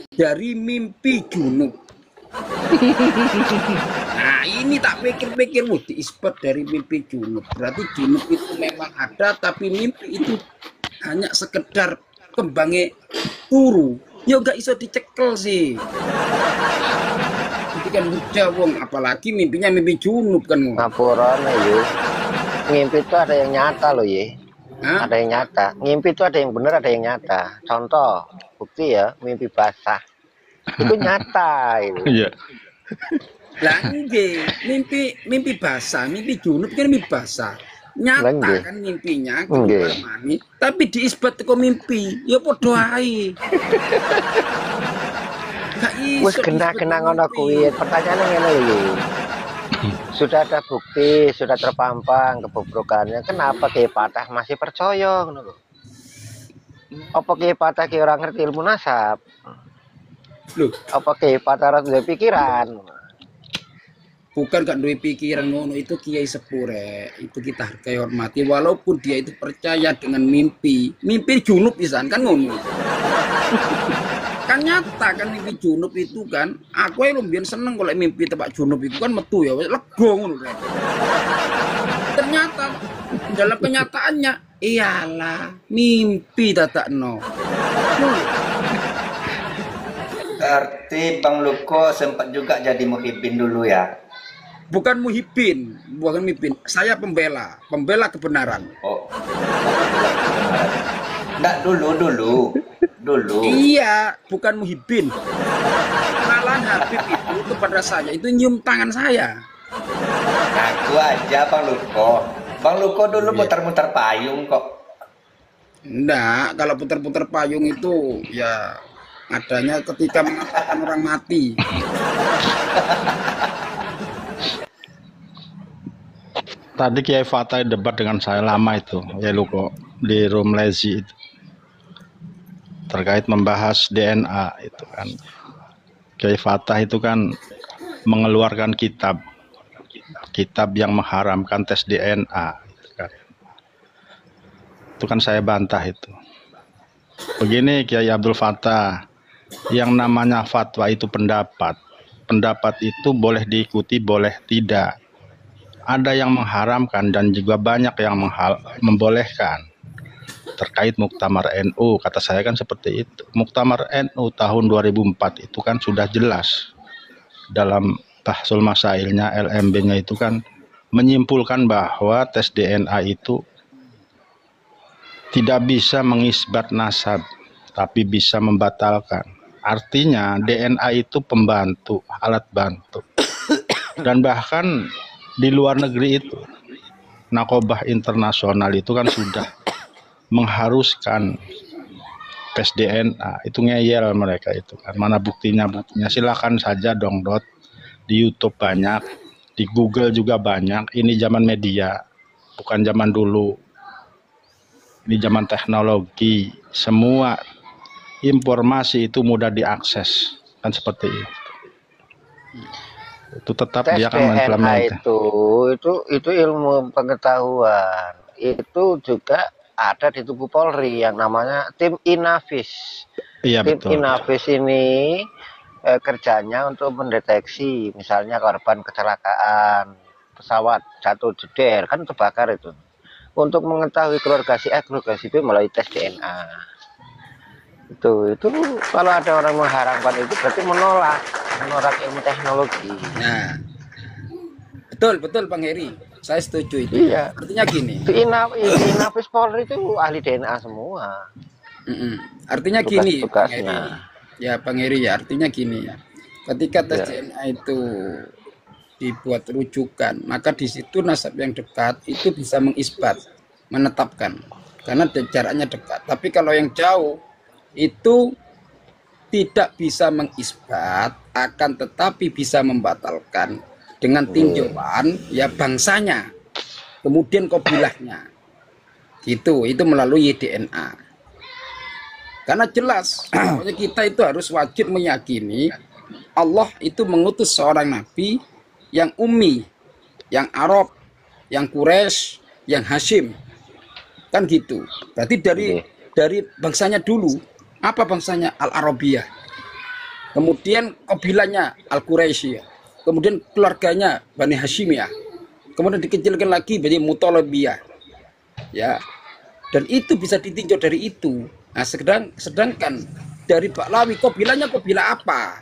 dari mimpi junub. Nah ini tak pikir-pikir, diisbat dari mimpi junub. Berarti junub itu memang ada, tapi mimpi itu hanya sekedar kembangnya turu. Ya gak iso dicekel sih. Jadi kan udah wong, apalagi mimpinya mimpi junub kan. Ngapurane yuk. Ngimpi itu ada yang nyata loh ye. Hah? Ada yang nyata. Ngimpi itu ada yang benar, ada yang nyata. Contoh, bukti ya, mimpi basah. Itu nyata itu. Iya. Lah nggih, mimpi basah, mimpi junub kan mimpi basah. Nyata Nggih. kan mimpinya Nggih. keluar mani, tapi diisbat kok mimpi. Ya padha ae. Gak Wis iso kena ngono kuwi. Pertanyaannya ngene lho ye. Sudah ada bukti, sudah terpampang kebobrokannya. Kenapa Kiai Patah masih percaya ngono lho? Apa Kiai Patah ki ora ngerti ilmu nasab? Loh, Apa Kiai Patah ora duwe pikiran? bukan gak duwe pikiran ngono, itu kiai sepure. Itu kita hargai hormati walaupun dia itu percaya dengan mimpi. Mimpi junub pisan kan ngono. Kan nyata kan mimpi junub itu kan. Aku yang lumayan seneng kalau mimpi tempat junub itu kan metu ya, lega ngono kan. Ternyata dalam kenyataannya iyalah mimpi tatakno. Berarti Bang Luko sempat juga jadi muhibbin dulu ya? Bukan muhibbin, bukan mimpin. Saya pembela kebenaran. Oh. Enggak dulu. Iya, bukan muhibbin. Malah Habib itu kepada saya itu nyium tangan saya. Ngaku aja Bang Luko. Bang Luko dulu muter-muter payung kok. Enggak, kalau putar-putar payung itu ya adanya ketika mengatakan orang mati. Tadi Kiai Fatah debat dengan saya lama itu, ya Luko, di room lazy itu. Terkait membahas DNA itu kan. Kiai Fatah itu kan mengeluarkan kitab yang mengharamkan tes DNA gitu kan. Itu kan saya bantah itu. Begini Kiai Abdul Fatah, yang namanya fatwa itu pendapat. Pendapat itu boleh diikuti, boleh tidak. Ada yang mengharamkan dan juga banyak yang membolehkan. Terkait Muktamar NU, kata saya kan seperti itu. Muktamar NU tahun 2004 itu kan sudah jelas. Dalam Bahsul Masailnya, LMB-nya itu kan menyimpulkan bahwa tes DNA itu tidak bisa mengisbat nasab, tapi bisa membatalkan. Artinya DNA itu pembantu, alat bantu. Dan bahkan di luar negeri itu, Nakobah Internasional itu kan sudah mengharuskan tes DNA. Itu ngeyel mereka itu kan. Mana buktinya? Silakan saja dong Dot. Di YouTube banyak, di Google juga banyak. Ini zaman media, bukan zaman dulu. Ini zaman teknologi. Semua informasi itu mudah diakses, kan seperti itu. Itu tetap Tes dia akan DNA mengimplementasi. itu ilmu pengetahuan. Itu juga ada di tubuh Polri yang namanya tim Inavis. Iya Tim betul. Inavis ini kerjanya untuk mendeteksi misalnya korban kecelakaan pesawat jatuh jeder kan terbakar itu. Untuk mengetahui keluarga si A, keluarga si B melalui tes DNA. Itu kalau ada orang mengharamkan itu berarti menolak ilmu teknologi. Nah, betul Bang Heri, saya setuju itu. Iya. Artinya gini. Inavis Polri itu ahli DNA semua. Artinya gini, Bang Heri. Tugas-tugasnya. Ya Bang Heri ya, artinya gini. Ketika tes DNA itu dibuat rujukan, maka di situ nasab yang dekat itu bisa mengisbat, menetapkan, karena jaraknya dekat. Tapi kalau yang jauh itu tidak bisa mengisbat, akan tetapi bisa membatalkan dengan tinjauan ya bangsanya, kemudian kabilahnya, gitu. Itu melalui DNA. Karena jelas, pokoknya kita itu harus wajib meyakini Allah itu mengutus seorang nabi yang ummi, yang Arab, yang Quraisy, yang Hashim, kan gitu. Berarti dari bangsanya dulu. Apa bangsanya? Al-Arabiyah. kemudian kabilahnya Al-Quraisy, kemudian keluarganya Bani Hashimiyah, kemudian dikecilkan lagi menjadi Muthalibiyah, ya. Dan itu bisa ditinjau dari itu. Nah, sedangkan dari Baklawi kabilahnya kabilah apa?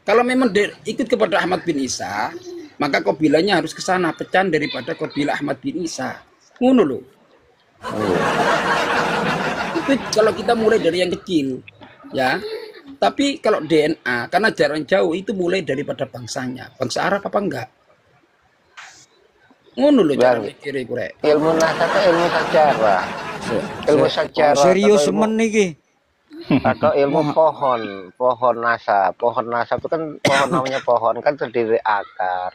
Kalau memang ikut kepada Ahmad bin Isa, maka kabilahnya harus ke sana, pecahan daripada kabilah Ahmad bin Isa. Ngono lho. Itu kalau kita mulai dari yang kecil, ya. Tapi kalau DNA, karena jarak jauh itu mulai daripada bangsanya. Bangsa Arab apa enggak? Ngono lho cara mikir iku rek. Ilmu nasab itu ilmu sejarah. Ilmu sejarah. Serius men iki. Atau ilmu pohon nasab. Pohon nasab itu kan pohon, namanya pohon kan terdiri akar,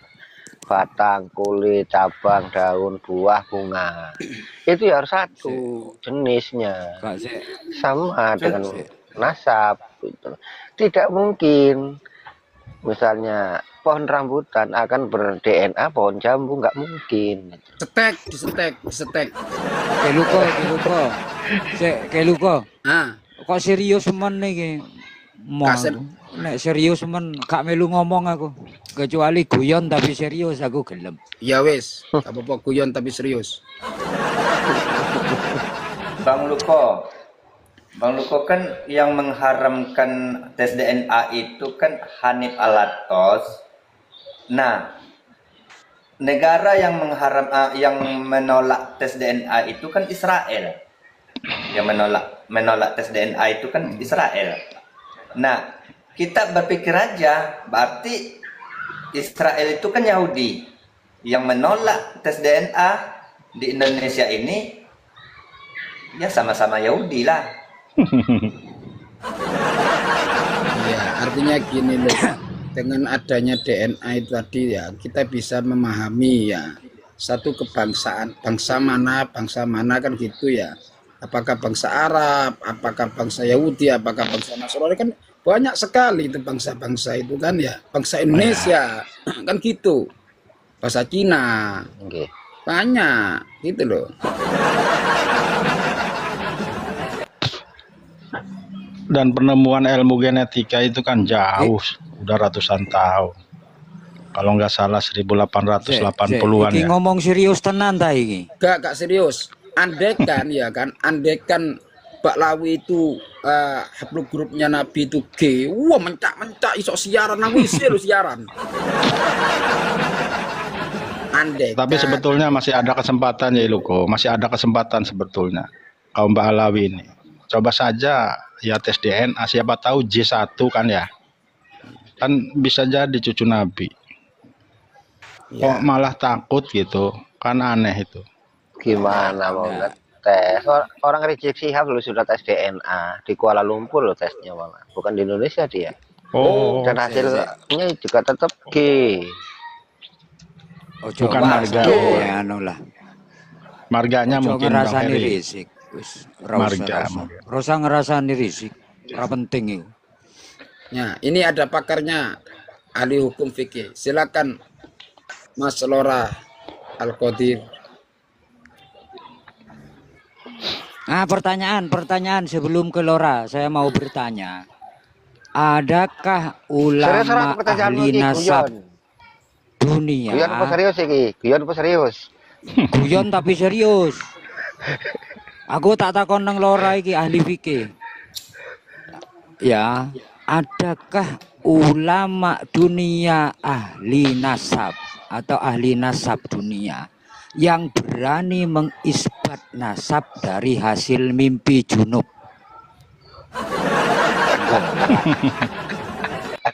batang, kulit, cabang, daun, buah, bunga. Itu ya harus satu jenisnya. Sama dengan nasab. Gitu. Tidak mungkin misalnya pohon rambutan akan ber-DNA pohon jambu, nggak mungkin. Disetek. Keluko. Ah, Kok serius men iki? Nek serius men gak melu ngomong aku. Kecuali guyon tapi serius aku gelem. ya wis, apa-apa guyon tapi serius. Bang Luko kan yang mengharamkan tes DNA itu kan Hanif Alatos. Nah, negara yang yang menolak tes DNA itu kan Israel. Yang menolak tes DNA itu kan Israel. Nah, kita berpikir aja, berarti Israel itu kan Yahudi. Yang menolak tes DNA di Indonesia ini ya sama-sama Yahudi lah. Ya, artinya gini loh. Dengan adanya DNA itu tadi ya, kita bisa memahami ya satu kebangsaan, bangsa mana kan gitu ya. Apakah bangsa Arab, apakah bangsa Yahudi, apakah bangsa Nasrani, kan banyak sekali itu bangsa-bangsa itu kan ya. Bangsa Indonesia kan gitu. Bahasa Cina. Banyak gitu loh. Dan penemuan ilmu genetika itu kan jauh, udah ratusan tahun. Kalau nggak salah 1880-an Iki ya. ngomong serius tenan ta iki? Gak serius. Andekan ya kan, andekan Baklawi itu grupnya Nabi itu G. Wah, mencak isok siaran nang wis lu siaran. Andekan. Tapi sebetulnya masih ada kesempatan ya Luko, masih ada kesempatan sebetulnya kaum Baklawi ini. Coba saja ya tes DNA, siapa tahu J1 kan ya. Kan bisa jadi cucu Nabi. Kok malah takut gitu, kan aneh itu. Gimana mau ngetes? Orang Rizik Syihab lu sudah tes DNA di Kuala Lumpur lo tesnya malah, bukan di Indonesia dia. Dan hasilnya juga tetap G. Bukan marga. Ya anu lah. Marganya mungkin Bang ngerasani Heri. risik. Wis Marga. Rasa ngerasani risik. Ora penting itu. Ya, ini ada pakarnya, ahli hukum fikih. Silakan Mas Lora Al-Qadir. Nah, pertanyaan sebelum ke Lora, saya mau bertanya. Adakah ulama ahli nasab dunia? Guyon apa serius iki? Guyon apa serius? Guyon tapi serius. Aku tak takon nang Lora iki ahli fikih. Ya, adakah ulama dunia ahli nasab atau ahli nasab dunia yang berani mengisbat nasab dari hasil mimpi junub?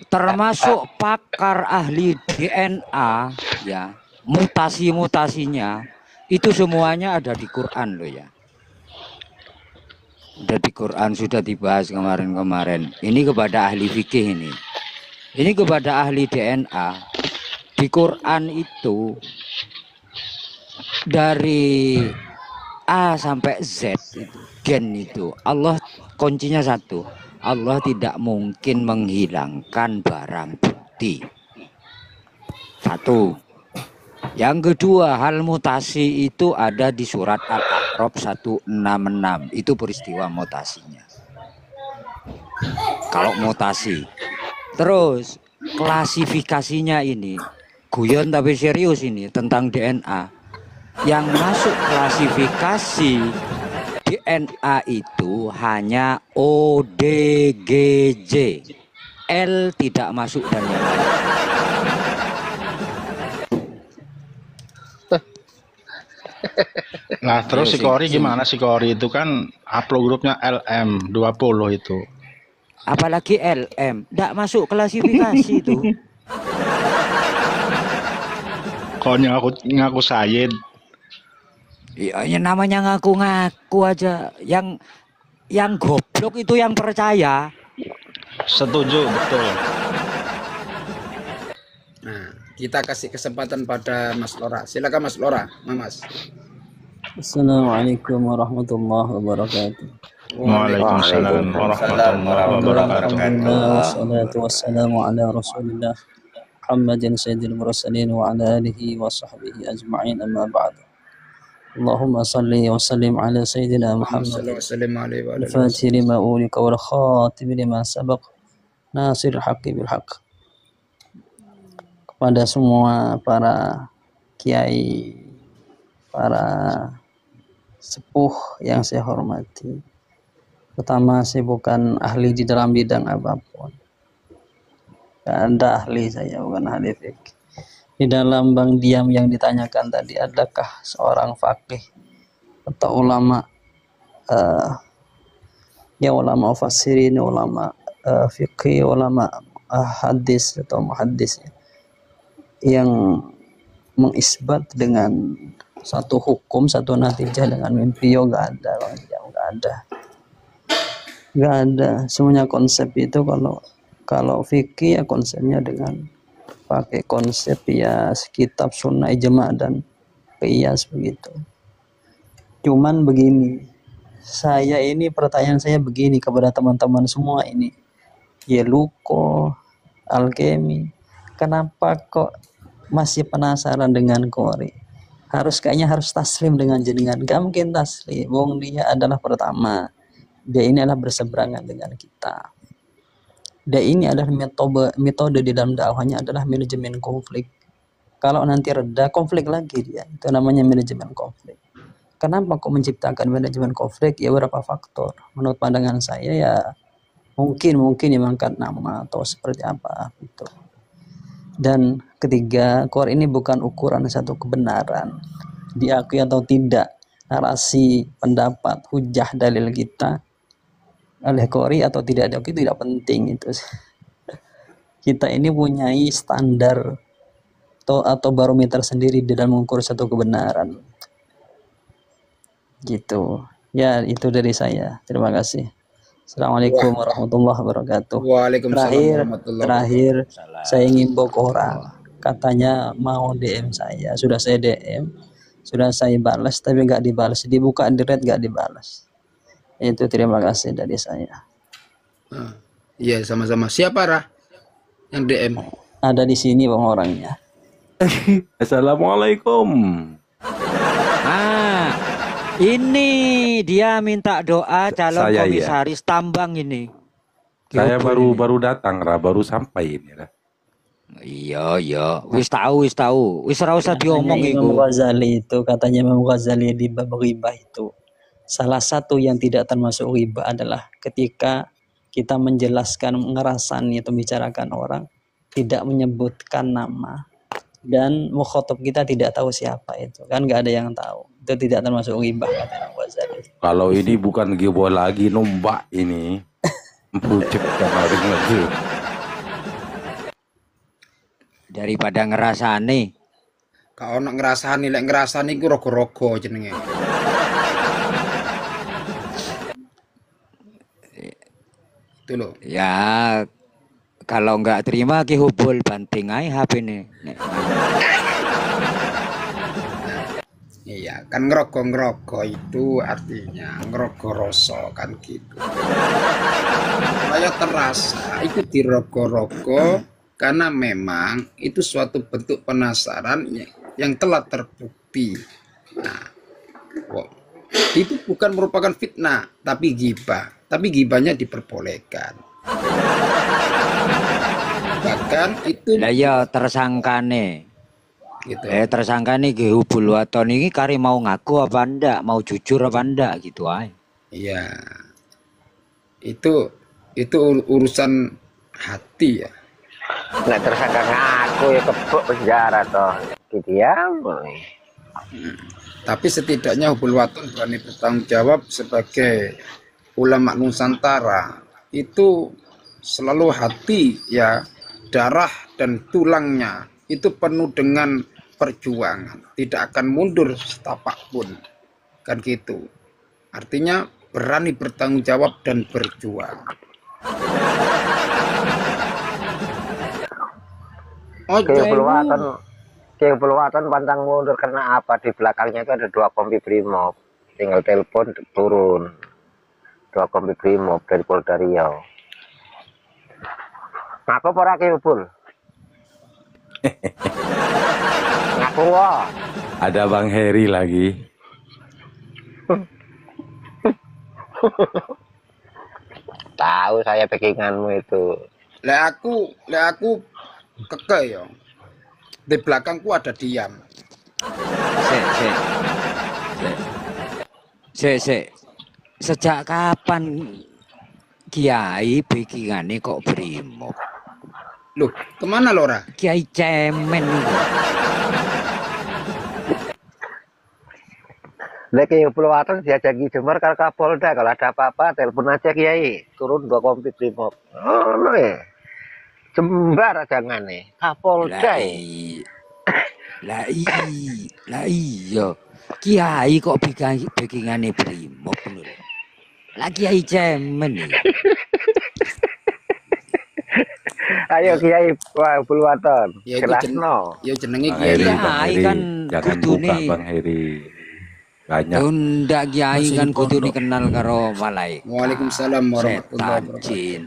Termasuk pakar ahli DNA ya, mutasi-mutasinya itu semuanya ada di Quran loh ya. Ada di Quran, sudah dibahas kemarin-kemarin. Ini kepada ahli fikih ini. Ini kepada ahli DNA. Di Quran itu dari A sampai Z itu, gen itu Allah kuncinya satu. Allah tidak mungkin menghilangkan barang bukti. Satu. Yang kedua, hal mutasi itu ada di surat Al-A'raf 166. Itu peristiwa mutasinya. Kalau mutasi. Terus klasifikasinya ini guyon tapi serius ini tentang DNA. Yang masuk klasifikasi DNA itu hanya ODGJ. L tidak masuk dan yang lain. Nah, terus si Ayo, Kori gimana? Si Kori itu kan upload grupnya LM20 itu. Apalagi LM, tidak masuk klasifikasi itu. Kok ngaku Sayyid? Iya, namanya ngaku-ngaku aja. Yang goblok itu yang percaya. Setuju, betul. Nah, kita kasih kesempatan pada Mas Lora. Silakan Mas Lora, Mas. Assalamualaikum warahmatullahi wabarakatuh. Waalaikumsalam warahmatullahi wabarakatuh. Alhamdulillah wassalatu wassalamu ala Rasulillah Muhammadin sayyidil mursalin wa ala alihi wa sahbihi ajma'in, amma ba'd. Allahumma salli wa sallim ala sayyidina Muhammad al-Fatih lima ulika wal khatim lima sabaq nasir haqqi bil haqq. Kepada semua para kiai, para sepuh yang saya hormati. Pertama, saya bukan ahli di dalam bidang apapun. Gak ada ahli, saya bukan ahli fikih. Di dalam Bang Diam yang ditanyakan tadi, adakah seorang faqih atau ulama, ya ulama mufassirin, ulama fikih, ulama hadis atau muhaddis yang mengisbat dengan satu hukum, satu natijah dengan mimpi? Gak ada, Bang Diam, gak ada. Semuanya konsep itu kalau fikih ya konsepnya dengan pakai konsep ya kitab sunnah ijma dan qiyas begitu. Cuman begini, pertanyaan saya begini kepada teman-teman semua ini, Yeluko, Alkemi, kenapa kok masih penasaran dengan Kori? Kayaknya harus taslim dengan jenengan. Gak mungkin taslim, wong dia adalah pertama, dia ini adalah berseberangan dengan kita. Dia ini adalah metode di dalam dakwahnya adalah manajemen konflik. Kalau nanti reda, konflik lagi dia. Itu namanya manajemen konflik. Kenapa kok menciptakan manajemen konflik? Ya beberapa faktor. Menurut pandangan saya ya mungkin ya mengangkat nama atau seperti apa gitu. Dan ketiga, Qur'an ini bukan ukuran satu kebenaran. Diakui atau tidak narasi, pendapat, hujah, dalil kita oleh Qori atau tidak diakui tidak penting itu. Kita ini punyai standar atau barometer sendiri di dalam mengukur satu kebenaran. Gitu. Ya, itu dari saya. Terima kasih. Assalamualaikum warahmatullahi wabarakatuh. Terakhir saya ngimbau ke orang. Katanya mau DM saya. Sudah saya DM. Sudah saya balas tapi nggak dibalas. Dibuka di red nggak dibalas. Itu terima kasih dari saya. Iya, sama-sama. Siapa Rah yang DM? Ada di sini bang orangnya. Assalamualaikum. Ini dia minta doa calon Saya, komisaris tambang ini. Saya baru datang, baru sampai ini. Iya. Wis tahu. Wis ora usah diomong Imam iku. Ghazali itu katanya Imam Ghazali di bab ghibah itu. Salah satu yang tidak termasuk ghibah adalah ketika kita menjelaskan, ngerasani atau membicarakan orang, tidak menyebutkan nama dan mukhatab kita tidak tahu siapa itu. Kan nggak ada yang tahu. Itu tidak termasuk ghibah kata Imam Ghazali. Kalau ini bukan ghibah lagi, nombak ini. Menciptakan orang lagi. Daripada ngerasani. Kalau nak ngerasani ku rogo-rogo jenenge. Itu loh. Ya kalau nggak terima ki hubul banting aja HP nih. Iya, kan ngerogo itu artinya ngerogo rasa kan gitu. Saya terasa itu dirogo-rogo karena memang itu suatu bentuk penasaran yang telah terbukti. Nah, itu bukan merupakan fitnah, tapi ghibah. Tapi ghibahnya diperbolehkan. kan itu Lah ya tersangkane. gitu. Tersangka nih Hubul Waton ini kari mau ngaku apa ndak, mau jujur apa ndak gitu aja. Iya. Itu urusan hati ya. Nggak tersangka ngaku ya kebuk penjara toh. Gitu ya. Tapi setidaknya Hubul Waton berani bertanggung jawab sebagai ulama Nusantara. Itu selalu hati ya, darah dan tulangnya itu penuh dengan perjuangan, tidak akan mundur setapak pun, kan gitu. Artinya berani bertanggung jawab dan berjuang. Hubul Waton pantang mundur karena apa? Di belakangnya itu ada 2 kompi Brimob, tinggal telepon turun 2 kompi Brimob dari Polda Riau. Ngaku ora Ki Hubul? Ngaku wah. Ada Bang Heri lagi. Tahu saya backinganmu itu. Lah aku keke ya. Di belakangku ada diam. Sejak kapan Kiai backingannya kok Brimob? Loh, kemana Lora? Kiai cemen. Lagi Hubul Waton diajak Ki Jember ke Kapolda, kalau ada apa-apa telepon aja Kiai, turun 2 kompi Brimob. Oh no ya. Jembar jangan nih, Kapolda. Lah iya. Kiai kok backingane Brimob lho. Lah Kiai cemen nih. Ayo Kiai Hubul Waton, Ya jelasno. Ya jenenge Bang Kiai. Heri, Bang Kiai Heri. kan Jangan kudune. buka Bang Heri. Banyak. Ndak Kiai kan kudu dikenal karo malaikat. Waalaikumsalam warahmatullahi Setan, wabarakatuh. jin,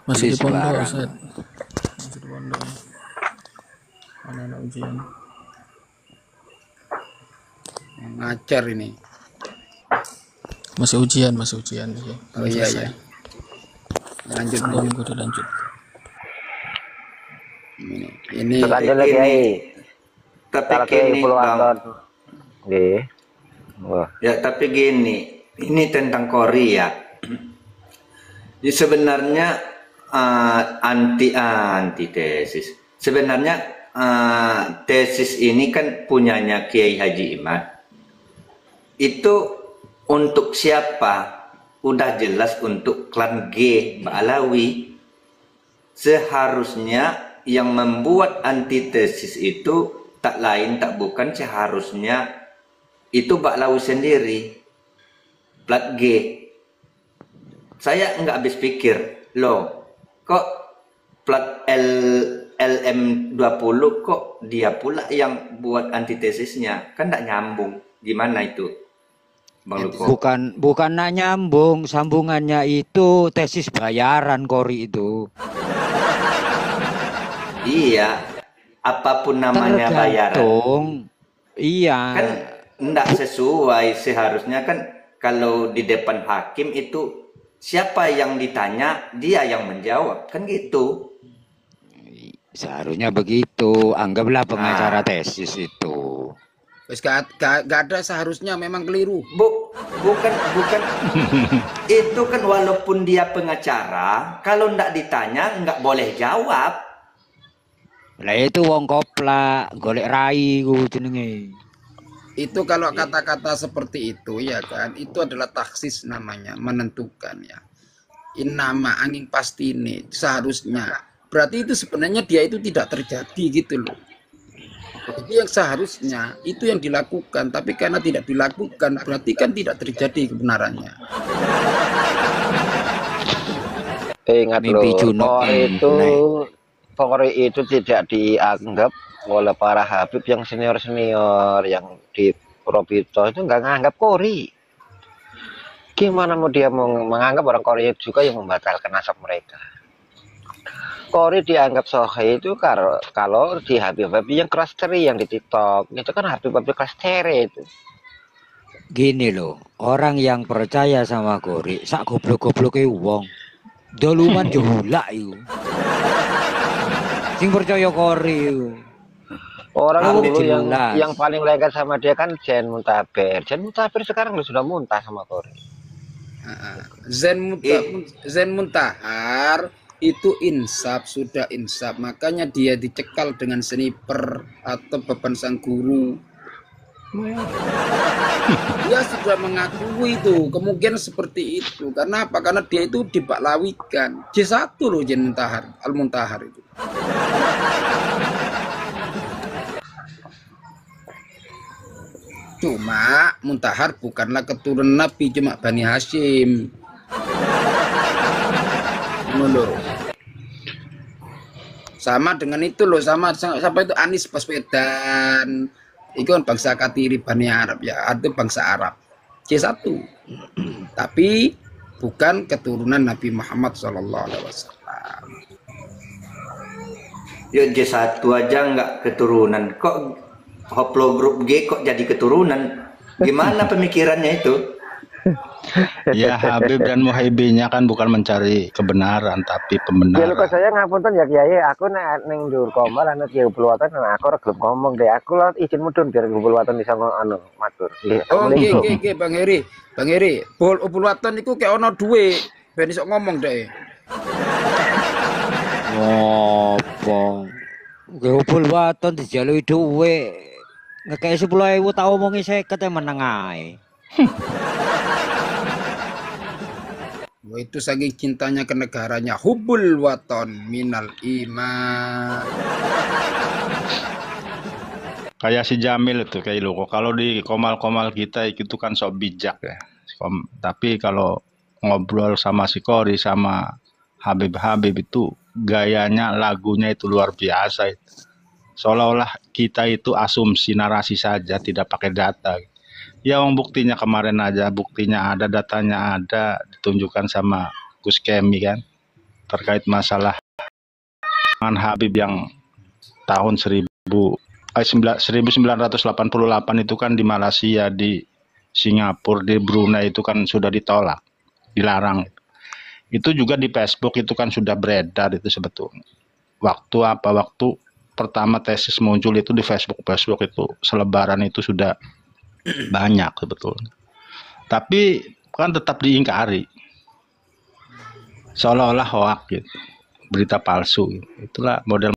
Masih di iblis pondok, barang. Ustaz. Masih di pondok. Anak-anak ujian. Ngajar ini. Masih ujian. Ya. Oh iya ya. Lanjut. Dua minggu dilanjut. Ini Lanjut lagi Kiai. Tapi Kalau Kiai gini Hubul Bang, Waton. Nggih. Wah. ya tapi gini, ini tentang Korea. Jadi sebenarnya antitesis. Sebenarnya tesis ini kan punyanya Kiai Haji Imad. Itu untuk siapa? Udah jelas untuk klan G Ba'alawi. Seharusnya yang membuat antitesis itu tak lain tak bukan seharusnya itu Ba'alawi sendiri, plat G. Saya nggak habis pikir, loh, kok plat LM20 kok dia pula yang buat antitesisnya, kan nggak nyambung. Gimana itu, Bang Luko? Bukan nak nyambung, sambungannya itu tesis bayaran Kori itu. Iya, apapun namanya bayaran. Tergantung. Iya. Kan enggak sesuai, seharusnya kan kalau di depan hakim itu siapa yang ditanya dia yang menjawab, kan gitu. Seharusnya begitu. Anggaplah pengacara tesis itu. Wes gak ada, seharusnya memang keliru. Bukan itu kan walaupun dia pengacara, kalau enggak ditanya enggak boleh jawab. Lah itu wong koplak, golek rai ku jenenge. Itu kalau kata-kata seperti itu ya kan, itu adalah taksis namanya, menentukan ya. Innama angin pasti ini seharusnya. Berarti itu sebenarnya dia itu tidak terjadi gitu loh. Jadi yang seharusnya itu yang dilakukan, tapi karena tidak dilakukan berarti kan tidak terjadi kebenarannya. Ingat Mimpi loh, Junok Polri itu tidak dianggap oleh para Habib yang senior-senior yang di Probito itu nggak nganggap Kori. Gimana mau dia menganggap orang Korea juga yang membatalkan nasab mereka? Kori dianggap sohe itu kalau di Habib-Habib yang kelas teri yang di TikTok itu kan Habib-Habib kelas tere itu. Gini loh, orang yang percaya sama Kori sak goblok-gobloke wong. Doluman jehulak iku. Sing percaya kori. Orang Tapi dulu jelas. yang paling lengket sama dia kan Zen Muntaber. Zen Muntaber sekarang sudah muntah sama Kori. Zen Muntahar itu insaf, sudah insaf, makanya dia dicekal dengan sniper atau beban sang guru. Dia sudah mengakui itu kemungkinan seperti itu. Karena apa? Karena dia itu dibaklawikan. J1 loh Zen Muntahar, Al-Muntahar itu. Cuma Muntahar bukanlah keturunan Nabi, cuma Bani Hashim. Loh. Sama dengan itu loh, sama itu Anis Baswedan. Itu kan bangsa Katiri Bani Arab ya, itu bangsa Arab. C1. Tapi bukan keturunan Nabi Muhammad SAW. Ya J1 aja nggak keturunan. Kok Hoplo Group G kok jadi keturunan? Gimana pemikirannya itu? Ya Habib dan Muhaibinya kan bukan mencari kebenaran tapi pembenaran. Ya lupa saya ngapunten ya Kiai, aku ning ndur komal ana Kiai Upulwatan aku ora gelem ngomong deh. Aku lewat izin mudun biar Upulwatan bisa anu matur. Oh nggih Bang Heri. Bang Heri, bol Upulwatan iku kayak ono duwe ben iso ngomong deh. Ngopo? Nggih Upulwatan dijalui duwe. Ngekei 10.000 tak omongi 50 meneng ae. Wah, itu saking cintanya ke negaranya, hubbul waton minal iman. Kayak si Jamil itu kayak lu. Kalau di komal-komal kita itu kan sok bijak ya. Tapi kalau ngobrol sama si Kori sama Habib itu gayanya lagunya itu luar biasa. Seolah-olah kita itu asumsi narasi saja, tidak pakai data. Ya buktinya kemarin aja, buktinya ada, datanya ada, ditunjukkan sama Gus Kemi kan, terkait masalah dengan Habib yang tahun 1988 itu kan di Malaysia, di Singapura, di Brunei itu kan sudah ditolak, dilarang. Itu juga di Facebook itu kan sudah beredar itu sebetulnya. Waktu pertama tesis muncul itu di Facebook itu selebaran itu sudah banyak sebetulnya, tapi kan tetap diingkari seolah-olah hoak gitu, berita palsu gitu. Itulah model